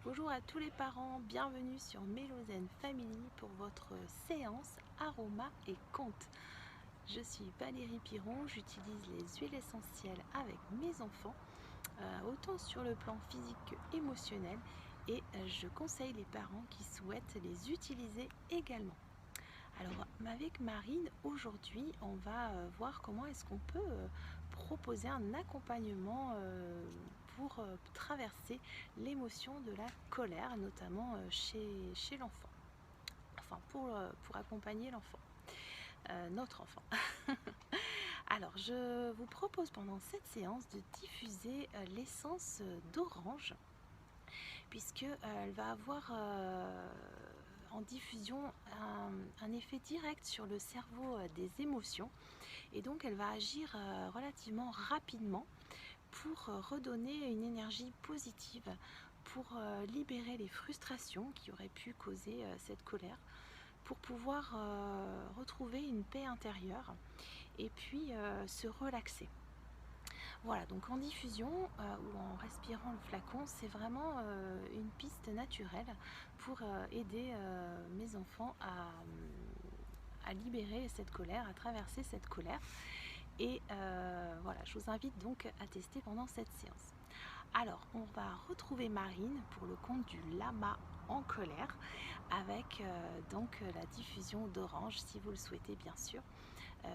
Bonjour à tous les parents, bienvenue sur Mélosène Family pour votre séance aroma et conte. Je suis Valérie Piron, j'utilise les huiles essentielles avec mes enfants, autant sur le plan physique que émotionnel, et je conseille les parents qui souhaitent les utiliser également. Alors avec Marine, aujourd'hui on va voir comment est-ce qu'on peut proposer un accompagnement pour traverser l'émotion de la colère, notamment chez l'enfant, enfin pour accompagner l'enfant, notre enfant. Alors je vous propose pendant cette séance de diffuser l'essence d'orange, puisqu'elle va avoir en diffusion un effet direct sur le cerveau des émotions, et donc elle va agir relativement rapidement pour redonner une énergie positive, pour libérer les frustrations qui auraient pu causer cette colère, pour pouvoir retrouver une paix intérieure et puis se relaxer. Voilà, donc en diffusion ou en respirant le flacon, c'est vraiment une piste naturelle pour aider mes enfants à libérer cette colère, à traverser cette colère. Et voilà, je vous invite donc à tester pendant cette séance. Alors, on va retrouver Marine pour le conte du lama en colère, avec donc la diffusion d'orange, si vous le souhaitez bien sûr.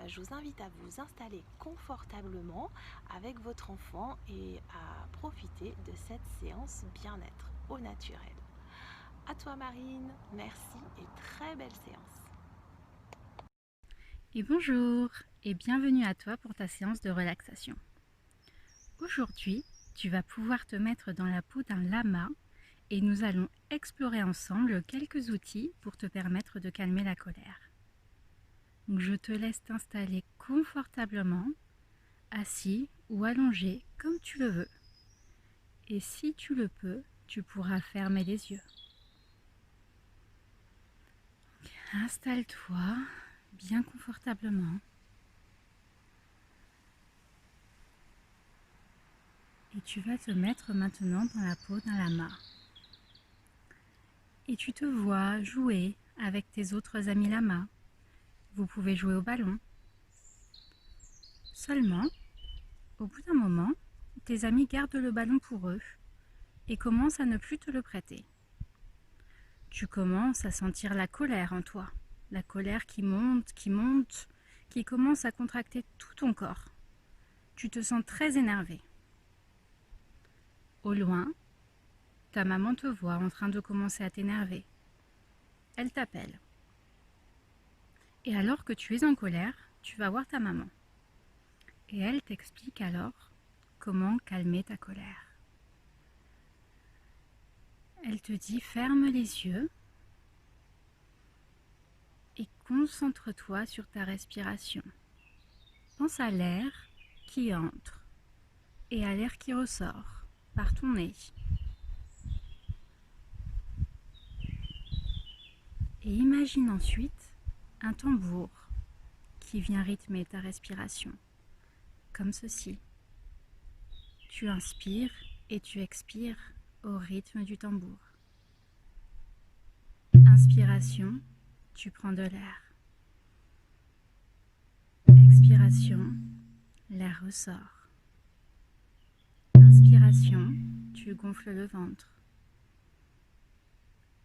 Je vous invite à vous installer confortablement avec votre enfant et à profiter de cette séance bien-être au naturel. À toi Marine, merci et très belle séance. Et bonjour et bienvenue à toi pour ta séance de relaxation. Aujourd'hui, tu vas pouvoir te mettre dans la peau d'un lama et nous allons explorer ensemble quelques outils pour te permettre de calmer la colère. Donc je te laisse t'installer confortablement, assis ou allongé comme tu le veux. Et si tu le peux, tu pourras fermer les yeux. Installe-toi bien confortablement. Et tu vas te mettre maintenant dans la peau d'un lama. Et tu te vois jouer avec tes autres amis lamas. Vous pouvez jouer au ballon. Seulement, au bout d'un moment, tes amis gardent le ballon pour eux et commencent à ne plus te le prêter. Tu commences à sentir la colère en toi, la colère qui monte, qui commence à contracter tout ton corps. Tu te sens très énervé. Au loin, ta maman te voit en train de commencer à t'énerver. Elle t'appelle. Et alors que tu es en colère, tu vas voir ta maman. Et elle t'explique alors comment calmer ta colère. Elle te dit ferme les yeux et concentre-toi sur ta respiration. Pense à l'air qui entre et à l'air qui ressort par ton nez. Et imagine ensuite un tambour qui vient rythmer ta respiration, comme ceci. Tu inspires et tu expires au rythme du tambour. Inspiration, tu prends de l'air. Expiration, l'air ressort. Inspiration, tu gonfles le ventre.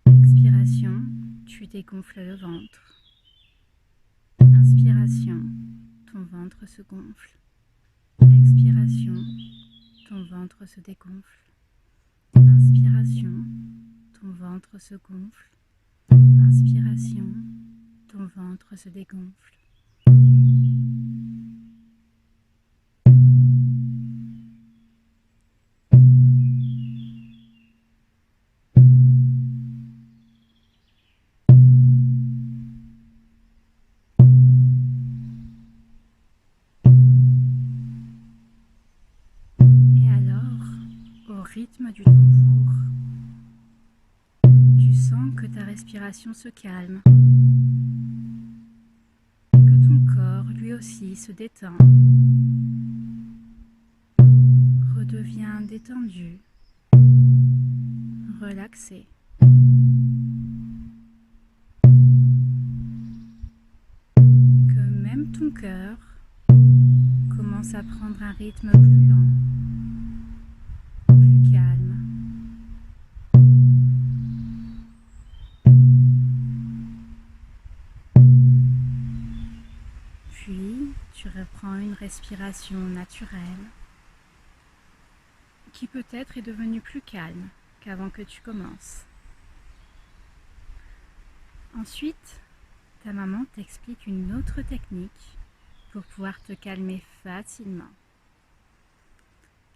Expiration, tu dégonfles le ventre. Inspiration, ton ventre se gonfle. Expiration, ton ventre se dégonfle. Inspiration, ton ventre se gonfle. Inspiration, ton ventre se dégonfle. Et alors, au rythme du tambour, tu sens que ta respiration se calme et que ton corps lui aussi se détend, redevient détendu, relaxé. Que même ton cœur commence à prendre un rythme plus lent, plus calme. Puis, tu reprends une respiration naturelle qui peut-être est devenue plus calme qu'avant que tu commences. Ensuite, ta maman t'explique une autre technique pour pouvoir te calmer facilement.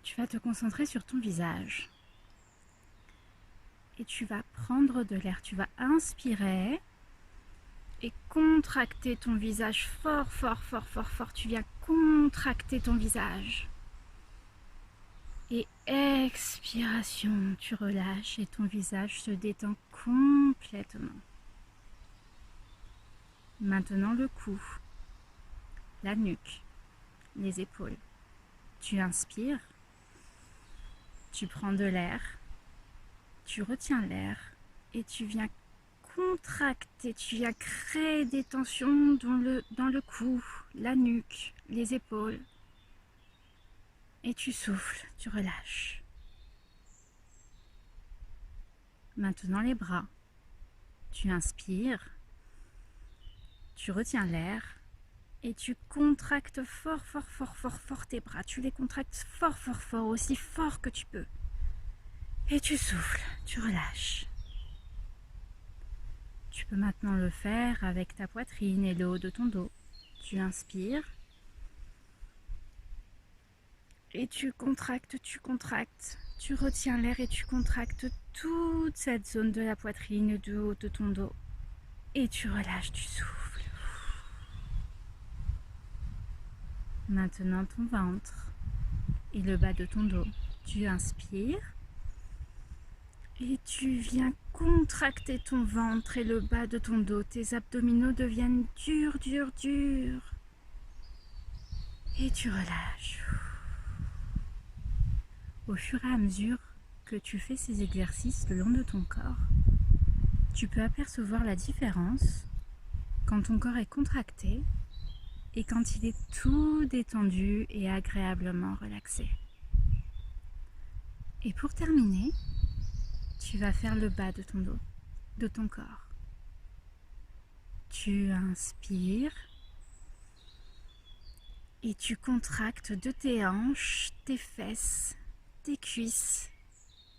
Tu vas te concentrer sur ton visage et tu vas prendre de l'air. Tu vas inspirer et contracter ton visage fort, fort, fort, fort, fort. Tu viens contracter ton visage. Et expiration, tu relâches et ton visage se détend complètement. Maintenant le cou, la nuque, les épaules. Tu inspires, tu prends de l'air, tu retiens l'air et tu viens contracter, tu viens créer des tensions dans le cou, la nuque, les épaules. Et tu souffles, tu relâches. Maintenant les bras. Tu inspires, tu retiens l'air et tu contractes fort, fort, fort, fort, fort tes bras. Tu les contractes fort, fort, fort, aussi fort que tu peux. Et tu souffles, tu relâches. Tu peux maintenant le faire avec ta poitrine et le haut de ton dos. Tu inspires. Et tu contractes, tu retiens l'air et tu contractes toute cette zone de la poitrine, du haut de ton dos. Et tu relâches, tu souffles. Maintenant ton ventre et le bas de ton dos. Tu inspires et tu viens contracter ton ventre et le bas de ton dos. Tes abdominaux deviennent durs, durs, durs. Et tu relâches. Au fur et à mesure que tu fais ces exercices le long de ton corps, tu peux apercevoir la différence quand ton corps est contracté et quand il est tout détendu et agréablement relaxé. Et pour terminer, tu vas faire le bas de ton dos, de ton corps. Tu inspires et tu contractes de tes hanches, tes fesses, tes cuisses,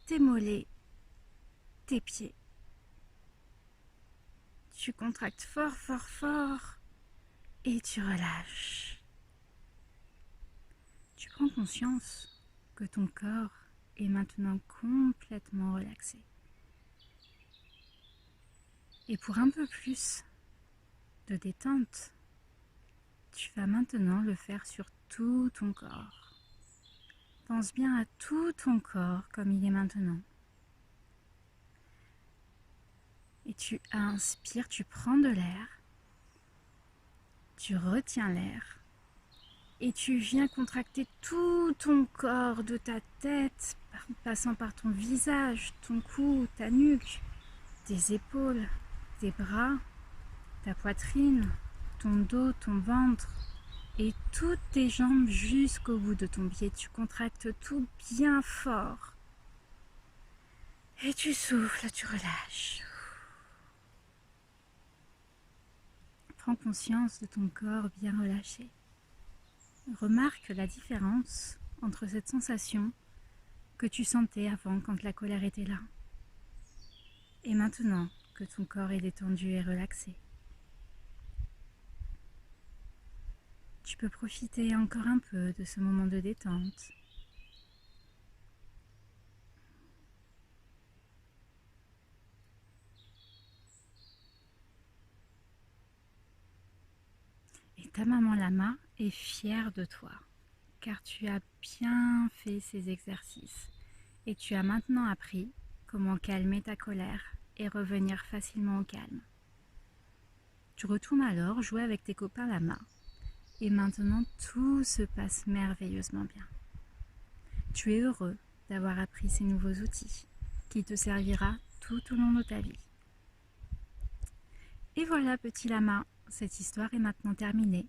tes mollets, tes pieds. Tu contractes fort, fort, fort et tu relâches. Tu prends conscience que ton corps est maintenant complètement relaxé. Et pour un peu plus de détente, tu vas maintenant le faire sur tout ton corps. Pense bien à tout ton corps comme il est maintenant. Et tu inspires, tu prends de l'air, tu retiens l'air et tu viens contracter tout ton corps de ta tête, passant par ton visage, ton cou, ta nuque, tes épaules, tes bras, ta poitrine, ton dos, ton ventre et toutes tes jambes jusqu'au bout de ton pied. Tu contractes tout bien fort. Et tu souffles, tu relâches. Prends conscience de ton corps bien relâché. Remarque la différence entre cette sensation que tu sentais avant quand la colère était là et maintenant que ton corps est détendu et relaxé. Tu peux profiter encore un peu de ce moment de détente. Et ta maman lama est fière de toi, car tu as bien fait ces exercices et tu as maintenant appris comment calmer ta colère et revenir facilement au calme. Tu retournes alors jouer avec tes copains lama et maintenant tout se passe merveilleusement bien. Tu es heureux d'avoir appris ces nouveaux outils qui te servira tout au long de ta vie. Et voilà petit lama, cette histoire est maintenant terminée.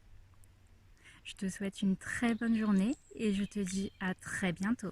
Je te souhaite une très bonne journée et je te dis à très bientôt.